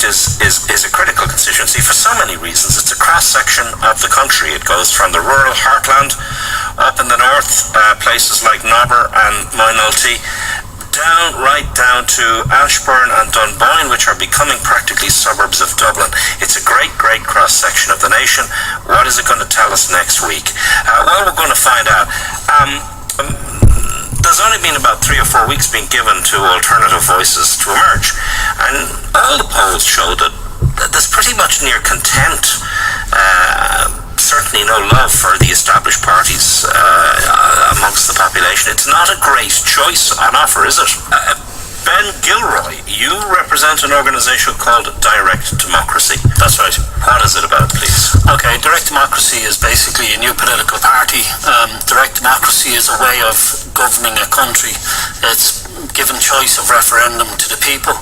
East is a critical constituency for so many reasons. It's a cross-section of the country. It goes from the rural heartland up in the north, places like Nobber and Moynalty, right down to Ashbourne and Dunboyne, which are becoming practically suburbs of Dublin. It's a great cross-section of the nation. What is it going to tell us next week? Well, we're going to find out. There's only been about 3 or 4 weeks being given to alternative voices to emerge, and all the polls show that there's pretty much near contempt, certainly no love for the established parties amongst the population. It's not a great choice on offer, is it? Ben Gilroy, you represent an organisation called Direct Democracy. That's right. What is it about, please? Okay, Direct Democracy is basically a new political party. Direct Democracy is a way of governing a country. It's given choice of referendum to the people,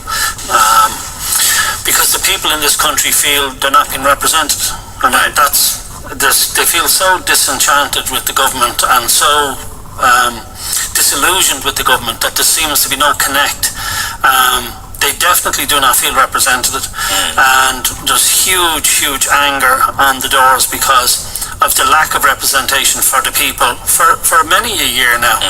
because the people in this country feel they're not being represented. And they feel so disenchanted with the government and so disillusioned with the government that there seems to be no connect. They definitely do not feel represented, and there's huge anger on the doors because of the lack of representation for the people for many a year now.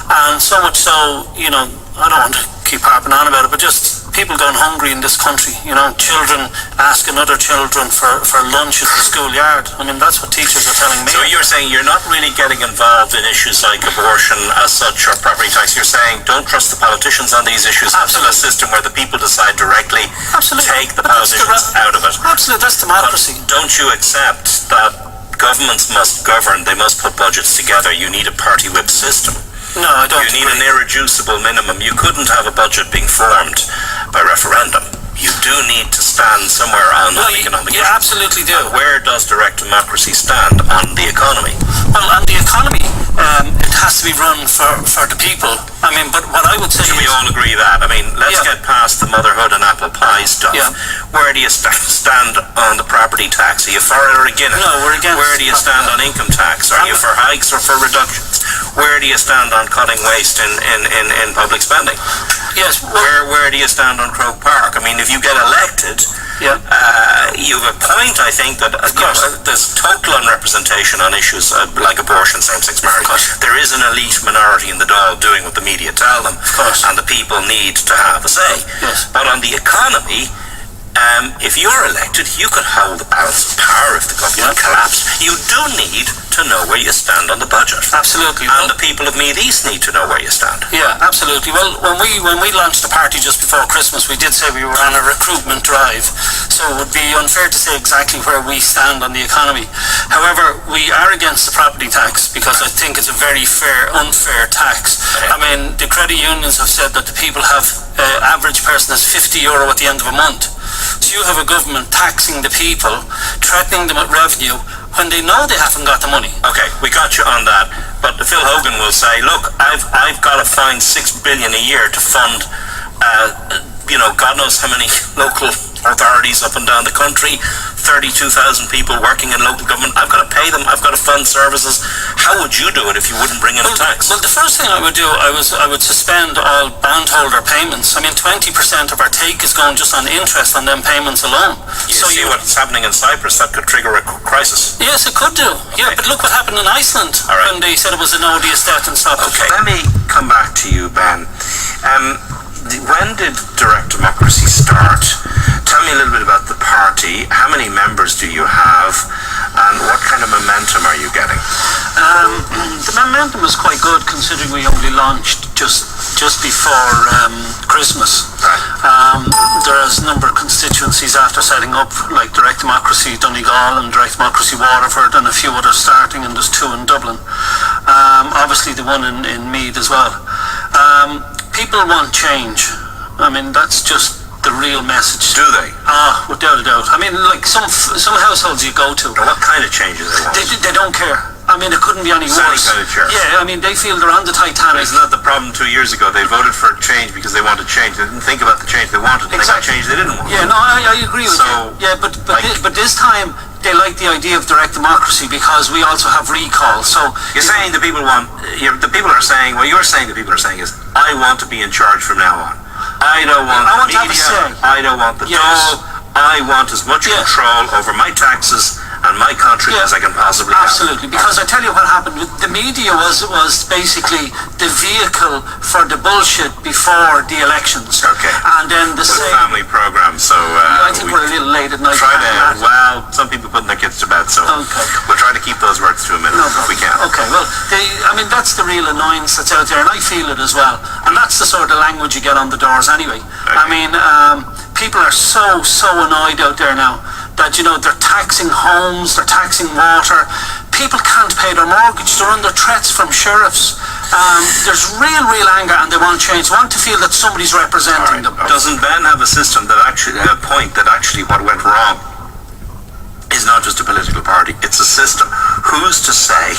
And so much so, I don't want to keep harping on about it, but just people going hungry in this country, children asking other children for lunch at the schoolyard. I mean, that's what teachers are telling me. So you're saying you're not really getting involved in issues like abortion as such or property tax. You're saying don't trust the politicians on these issues. Absolutely. A system where the people decide directly. Absolutely. Take the politicians out of it. Absolutely, that's democracy. But don't you accept that governments must govern, they must put budgets together? You need a party whip system. No, I don't. You need an irreducible minimum. You couldn't have a budget being formed by referendum. You do need to stand somewhere on economic issues. You absolutely do. And where does Direct Democracy stand on the economy? Well, on the economy, it has to be run for the people. I mean, but what I would say we all agree that? I mean, let's get past the motherhood and apple pie stuff. Yeah. Where do you stand on the property tax? Are you for it or against it? No, we're against. Where do you stand on income tax? Are you for hikes or for reductions? Where do you stand on cutting waste in public spending? Yes. Where do you stand on Croke Park? I mean, if you get elected, you have a point, I think, that there's total unrepresentation on issues like abortion, same-sex marriage. There is an elite minority in the Dáil doing what the media tell them, and the people need to have a say. Yes. But on the economy, if you're elected, you could hold the balance of power if the government collapsed. You do need to know where you stand on the budget. Absolutely. And the people of Meath East need to know where you stand. Yeah, absolutely. Well, when we launched the party just before Christmas, we did say we were on a recruitment drive, so it would be unfair to say exactly where we stand on the economy. However, we are against the property tax because I think it's a very unfair tax. I mean, the credit unions have said that the people have, average person has €50 at the end of a month. So you have a government taxing the people, threatening them with revenue when they know they haven't got the money. Okay, we got you on that. But Phil Hogan will say, look, I've got to find $6 billion a year to fund, God knows how many local authorities up and down the country, 32,000 people working in local government. I've got to pay them. I've got to fund services. How would you do it if you wouldn't bring in a tax? Well, the first thing I would do, I would suspend all bondholder payments. I mean, 20% of our take is going just on interest on them payments alone. You see what's happening in Cyprus? That could trigger a crisis. Yes, it could do. Okay. Yeah, but look what happened in Iceland when they said it was an odious debt and stuff. Okay, let me come back to you, Ben. When did Direct Democracy start? Tell me a little bit about the party. How many members do you have? And what kind of momentum are you getting? The momentum is quite good considering we only launched just before Christmas. Right. There's a number of constituencies after setting up, like Direct Democracy Donegal and Direct Democracy Waterford, and a few others starting, and there's 2 in Dublin. Obviously the one in Meath as well. People want change. I mean, that's just the real message. Do they? Without a doubt. I mean, like some households you go to. Now, what kind of change do they want? They don't care. I mean, it couldn't be any worse. Kind of chair. Yeah, I mean, they feel they're on the Titanic. Isn't that the problem 2 years ago? They voted for change because they wanted change. They didn't think about the change they wanted. Exactly. They got change they didn't want. Yeah, no, I agree with you. Yeah, but this time they like the idea of direct democracy because we also have recall. So you're saying the people want. The people are saying. What you're saying the people are saying is, I want to be in charge from now on. I don't want the media. I don't want the Dáil. I want as much control over my taxes and my country as I can possibly have. Absolutely, because I tell you what happened. The media was basically the vehicle for the bullshit before the elections. Okay. And then the family program, so I think we're a little late at night. Well, some people putting their kids to bed, so we'll try to keep those words to a minute if we can. Okay, well, I mean, that's the real annoyance that's out there, and I feel it as well. And that's the sort of language you get on the doors anyway. Okay. I mean, people are so annoyed out there now that, you know, they're taxing homes, they're taxing water. People can't pay their mortgage. They're under threats from sheriffs. There's real anger, and they want change. They want to feel that somebody's representing them. Doesn't Ben have a system that actually, a point that actually what went wrong is not just a political party, it's a system. Who's to say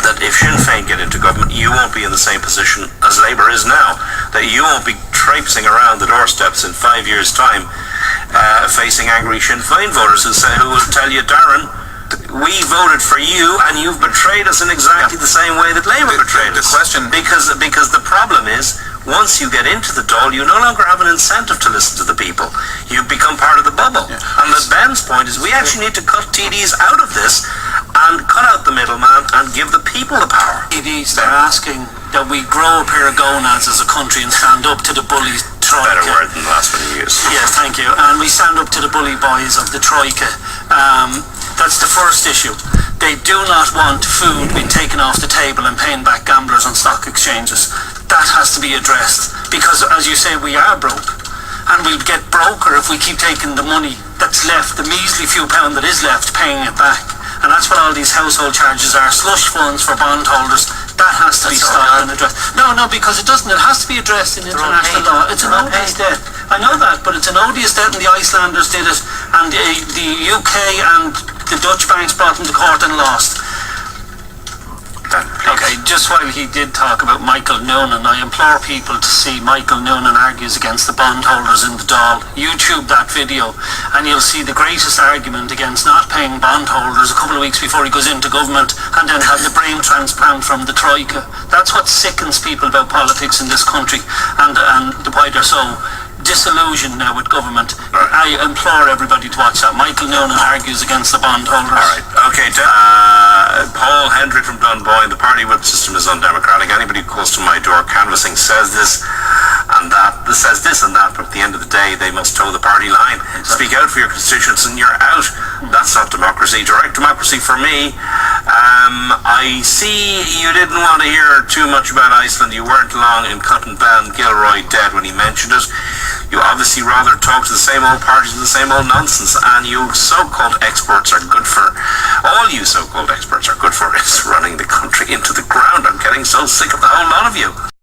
that if Sinn Féin get into government, you won't be in the same position as Labour is now? That you won't be traipsing around the doorsteps in 5 years' time facing angry Sinn Féin voters who will tell you, Darren, we voted for you and you've betrayed us in exactly the same way that Labour betrayed us. Because the problem is, once you get into the Dáil, you no longer have an incentive to listen to the people. You become part of the bubble. And the Ben's point is, we actually need to cut TDs out of this and cut out the middleman and give the people the power. TDs, they're asking that we grow a pair of gonads as a country and stand up to the bully Troika. Better word than the last one you used. Yes, thank you. And we stand up to the bully boys of the Troika. That's the first issue. They do not want food being taken off the table and paying back gamblers on stock exchanges. That has to be addressed, because, as you say, we are broke, and we'll get broker if we keep taking the money that's left, the measly few pound that is left, paying it back. And that's what all these household charges are, slush funds for bondholders. That has to be stopped and addressed. No, because it doesn't. It has to be addressed in international law. It's an odious debt. I know that, but it's an odious debt, and the Icelanders did it, and the UK and the Dutch banks brought them to court and lost. Okay, just while he did talk about Michael Noonan, I implore people to see Michael Noonan argues against the bondholders in the Dáil. YouTube that video and you'll see the greatest argument against not paying bondholders a couple of weeks before he goes into government and then have the brain transplant from the Troika. That's what sickens people about politics in this country, and why they're so disillusioned now with government. I implore everybody to watch that. Michael Noonan argues against the bondholders. Alright, okay. Paul Hendrick from Dunboyne, the party whip system is undemocratic. Anybody who goes to my door canvassing says this and that, but at the end of the day they must toe the party line. Speak out for your constituents and you're out. That's not democracy. Direct democracy for me. I see you didn't want to hear too much about Iceland. You weren't long in cutting Ben Gilroy dead when he mentioned it. You obviously rather talk to the same old parties and the same old nonsense, and you so-called experts are good for, all you so-called experts are good for is running the country into the ground. I'm getting so sick of the whole lot of you.